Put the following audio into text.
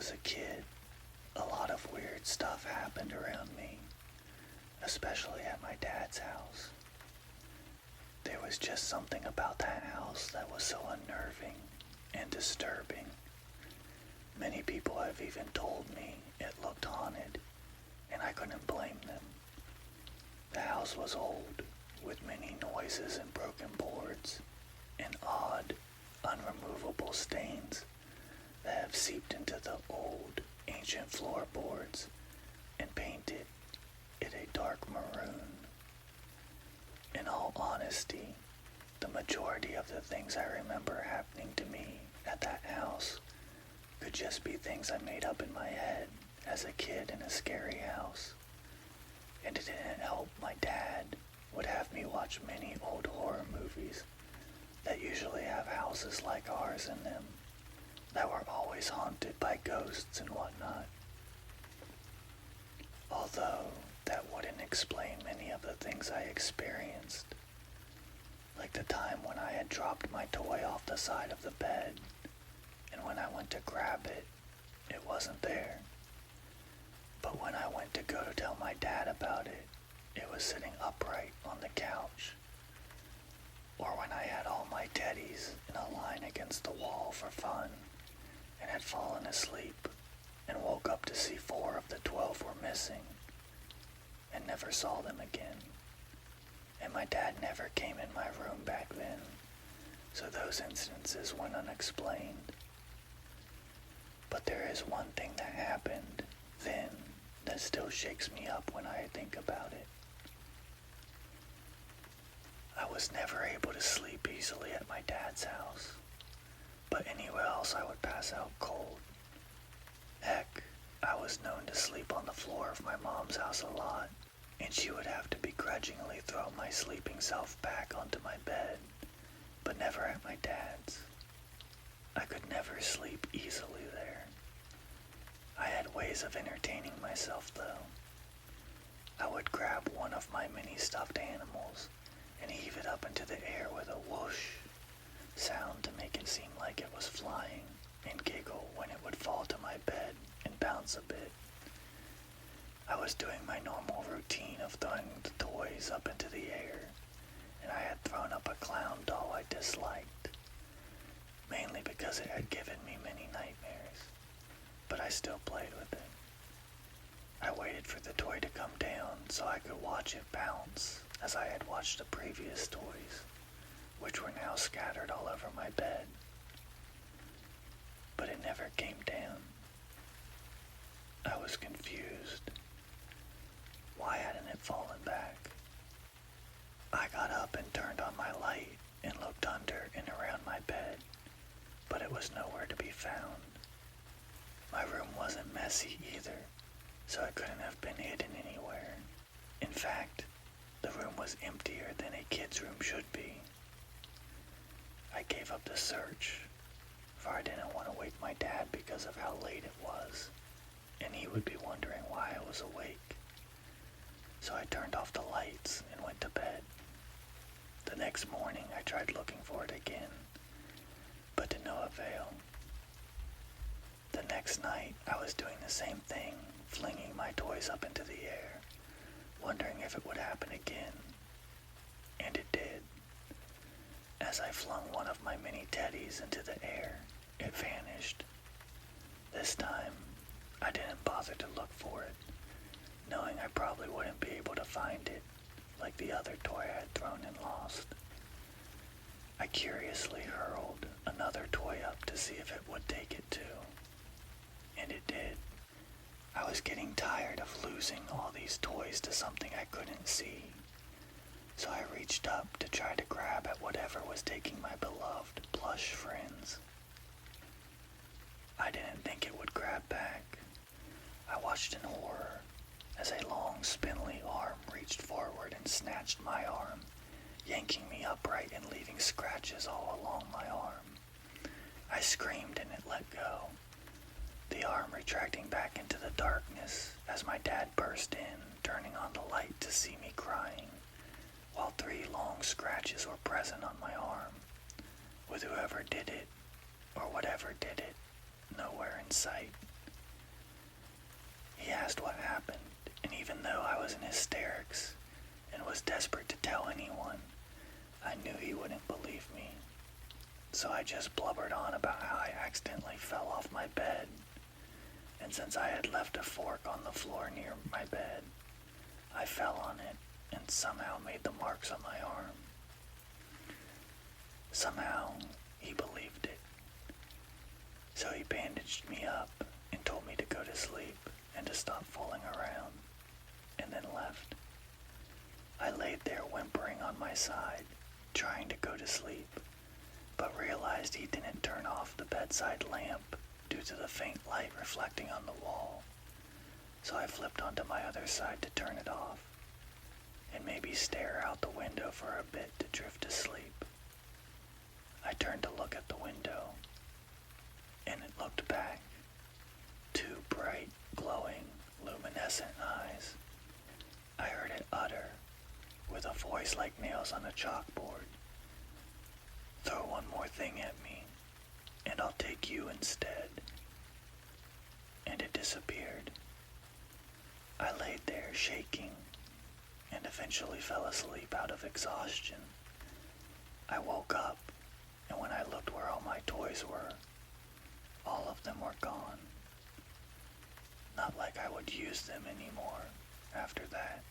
was a kid, a lot of weird stuff happened around me, especially at my dad's house. There was just something about that house that was so unnerving and disturbing. Many people have even told me it looked haunted, and I couldn't blame them. The house was old, with many noises and broken boards, and odd, unremovable stains that have seeped into the old, ancient floorboards and painted it a dark maroon. In all honesty, the majority of the things I remember happening to me at that house could just be things I made up in my head as a kid in a scary house. And it didn't help my dad would have me watch many old horror movies that usually have houses like ours in them, that were always haunted by ghosts and whatnot. Although that wouldn't explain many of the things I experienced, like the time when I had dropped my toy off the side of the bed, and when I went to grab it, it wasn't there. But when I went to go to tell my dad about it, it was sitting upright on the couch. Or when I had all my teddies in a line against the wall for fun, and had fallen asleep, and woke up to see 4 of the 12 were missing, and never saw them again. And my dad never came in my room back then, so those instances went unexplained. But there is one thing that happened then that still shakes me up when I think about it. I was never able to sleep easily at my dad's house, but anywhere else I would pass out cold. Heck, I was known to sleep on the floor of my mom's house a lot, and she would have to begrudgingly throw my sleeping self back onto my bed, but never at my dad's. I could never sleep easily there. I had ways of entertaining myself though. I would grab one of my many stuffed animals and heave it up into the air with a whoosh sound to make it seem like it was flying, and giggle when it would fall to my bed and bounce a bit. I was doing my normal routine of throwing the toys up into the air, and I had thrown up a clown doll I disliked, mainly because it had given me many nightmares, but I still played with it. I waited for the toy to come down so I could watch it bounce as I had watched the previous toys, which were now scattered all over my bed. But it never came down. I was confused. Why hadn't it fallen back? I got up and turned on my light and looked under and around my bed, but it was nowhere to be found. My room wasn't messy either, so it couldn't have been hidden anywhere. In fact, the room was emptier than a kid's room should be. I gave up the search, for I didn't want to wake my dad because of how late it was, and he would be wondering why I was awake. So I turned off the lights and went to bed. The next morning I tried looking for it again, but to no avail. The next night I was doing the same thing, flinging my toys up into the air, wondering if it would happen again. And it did. As I flung one of my mini teddies into the air, it vanished. This time, I didn't bother to look for it, knowing I probably wouldn't be able to find it, like the other toy I had thrown and lost. I curiously hurled another toy up to see if it would take it too. And it did. I was getting tired of losing all these toys to something I couldn't see, so I reached up to try to grab at whatever was taking my beloved plush friends. I didn't think it would grab back. I watched in horror as a long, spindly arm reached forward and snatched my arm, yanking me upright and leaving scratches all along my arm. I screamed and it let go, the arm retracting back into the darkness as my dad burst in, turning on the light to see me crying, while 3 long scratches were present on my arm, with whoever did it, or whatever did it, nowhere in sight. He asked what happened, and even though I was in hysterics and was desperate to tell anyone, I knew he wouldn't believe me. So I just blubbered on about how I accidentally fell off my bed, and since I had left a fork on the floor near my bed, I fell on it and somehow made the marks on my arm. Somehow, he believed it. So he bandaged me up and told me to go to sleep and to stop fooling around, and then left. I laid there whimpering on my side, trying to go to sleep, but realized he didn't turn off the bedside lamp due to the faint light reflecting on the wall. So I flipped onto my other side to turn it off, and maybe stare out the window for a bit to drift to sleep. I turned to look at the window, and it looked back. Two bright, glowing, luminescent eyes. I heard it utter, with a voice like nails on a chalkboard, "Throw one more thing at me, and I'll take you instead." And it disappeared. I laid there shaking, and eventually fell asleep out of exhaustion. I woke up, and when I looked where all my toys were, all of them were gone. Not like I would use them anymore after that.